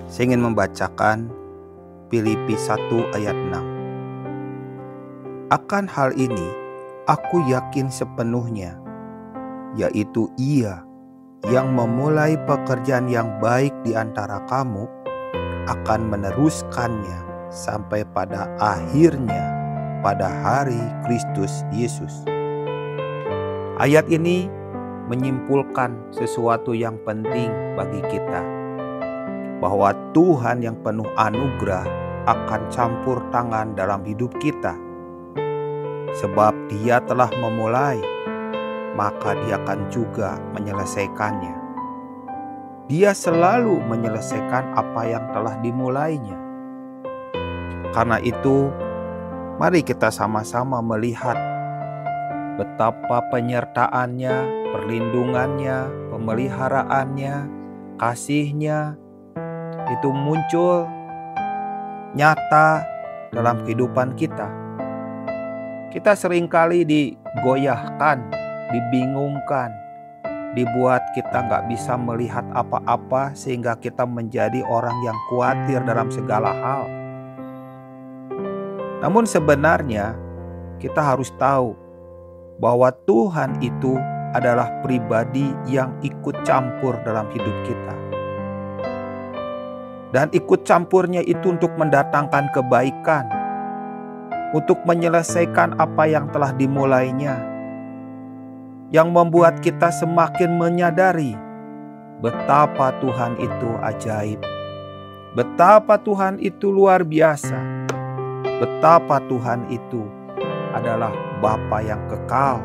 Saya ingin membacakan Filipi 1 ayat 6. Akan hal ini aku yakin sepenuhnya, yaitu Ia yang memulai pekerjaan yang baik di antara kamu akan meneruskannya sampai pada akhirnya pada hari Kristus Yesus. Ayat ini menyimpulkan sesuatu yang penting bagi kita, bahwa Tuhan yang penuh anugerah akan campur tangan dalam hidup kita. Sebab Dia telah memulai, maka Dia akan juga menyelesaikannya. Dia selalu menyelesaikan apa yang telah dimulainya. Karena itu, mari kita sama-sama melihat betapa penyertaannya, perlindungannya, pemeliharaannya, kasih-Nya itu muncul nyata dalam kehidupan kita. Kita seringkali digoyahkan, dibingungkan, dibuat kita nggak bisa melihat apa-apa sehingga kita menjadi orang yang khawatir dalam segala hal. Namun sebenarnya kita harus tahu bahwa Tuhan itu adalah pribadi yang ikut campur dalam hidup kita. Dan ikut campurnya itu untuk mendatangkan kebaikan, untuk menyelesaikan apa yang telah dimulainya, yang membuat kita semakin menyadari betapa Tuhan itu ajaib, betapa Tuhan itu luar biasa, betapa Tuhan itu adalah Bapa yang kekal.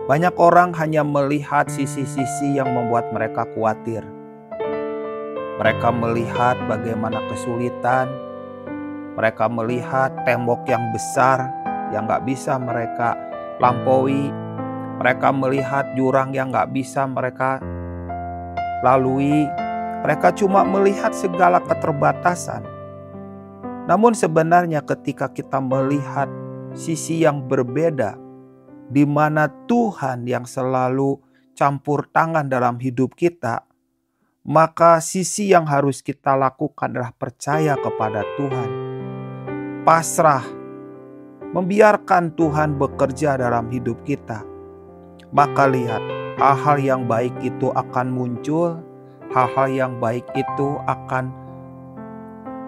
Banyak orang hanya melihat sisi-sisi yang membuat mereka khawatir. Mereka melihat bagaimana kesulitan, mereka melihat tembok yang besar yang gak bisa mereka lampaui, mereka melihat jurang yang gak bisa mereka lalui, mereka cuma melihat segala keterbatasan. Namun sebenarnya ketika kita melihat sisi yang berbeda, di mana Tuhan yang selalu campur tangan dalam hidup kita, maka sisi yang harus kita lakukan adalah percaya kepada Tuhan. Pasrah, membiarkan Tuhan bekerja dalam hidup kita. Maka lihat, hal-hal yang baik itu akan muncul, hal-hal yang baik itu akan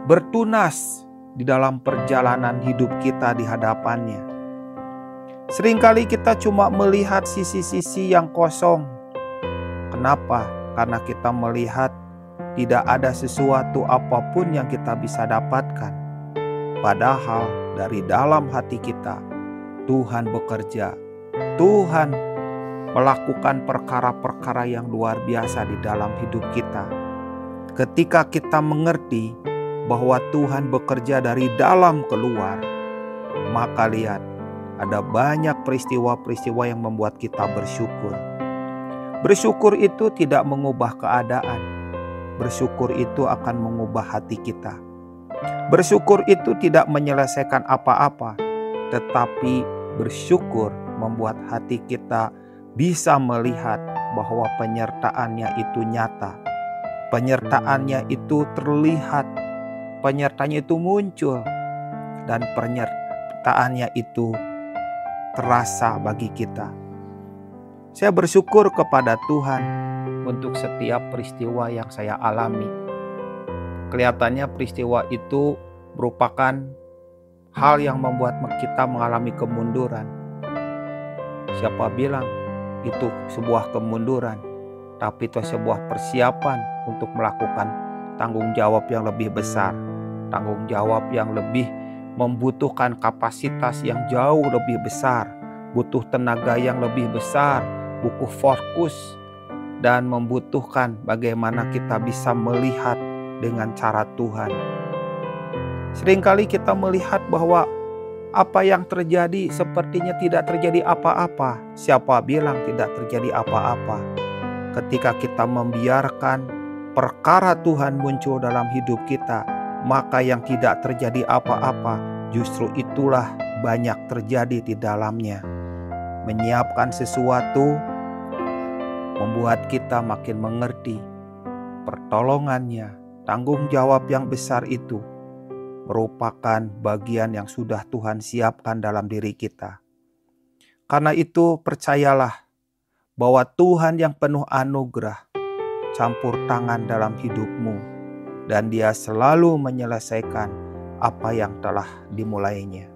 bertunas di dalam perjalanan hidup kita di hadapannya. Seringkali kita cuma melihat sisi-sisi yang kosong. Kenapa? Karena kita melihat tidak ada sesuatu apapun yang kita bisa dapatkan. Padahal dari dalam hati kita, Tuhan bekerja. Tuhan melakukan perkara-perkara yang luar biasa di dalam hidup kita. Ketika kita mengerti bahwa Tuhan bekerja dari dalam keluar, maka lihat, ada banyak peristiwa-peristiwa yang membuat kita bersyukur. Bersyukur itu tidak mengubah keadaan. Bersyukur itu akan mengubah hati kita. Bersyukur itu tidak menyelesaikan apa-apa, tetapi bersyukur membuat hati kita bisa melihat bahwa penyertaannya itu nyata. Penyertaannya itu terlihat, penyertanya itu muncul, dan penyertaannya itu terasa bagi kita. Saya bersyukur kepada Tuhan untuk setiap peristiwa yang saya alami. Kelihatannya peristiwa itu merupakan hal yang membuat kita mengalami kemunduran. Siapa bilang itu sebuah kemunduran, tapi itu sebuah persiapan untuk melakukan tanggung jawab yang lebih besar, tanggung jawab yang lebih membutuhkan kapasitas yang jauh lebih besar, butuh tenaga yang lebih besar, butuh fokus, dan membutuhkan bagaimana kita bisa melihat dengan cara Tuhan. Seringkali kita melihat bahwa apa yang terjadi sepertinya tidak terjadi apa-apa. Siapa bilang tidak terjadi apa-apa? Ketika kita membiarkan perkara Tuhan muncul dalam hidup kita, maka yang tidak terjadi apa-apa justru itulah banyak terjadi di dalamnya. Menyiapkan sesuatu membuat kita makin mengerti pertolongannya, tanggung jawab yang besar itu merupakan bagian yang sudah Tuhan siapkan dalam diri kita. Karena itu percayalah bahwa Tuhan yang penuh anugerah campur tangan dalam hidupmu, dan Dia selalu menyelesaikan apa yang telah dimulainya.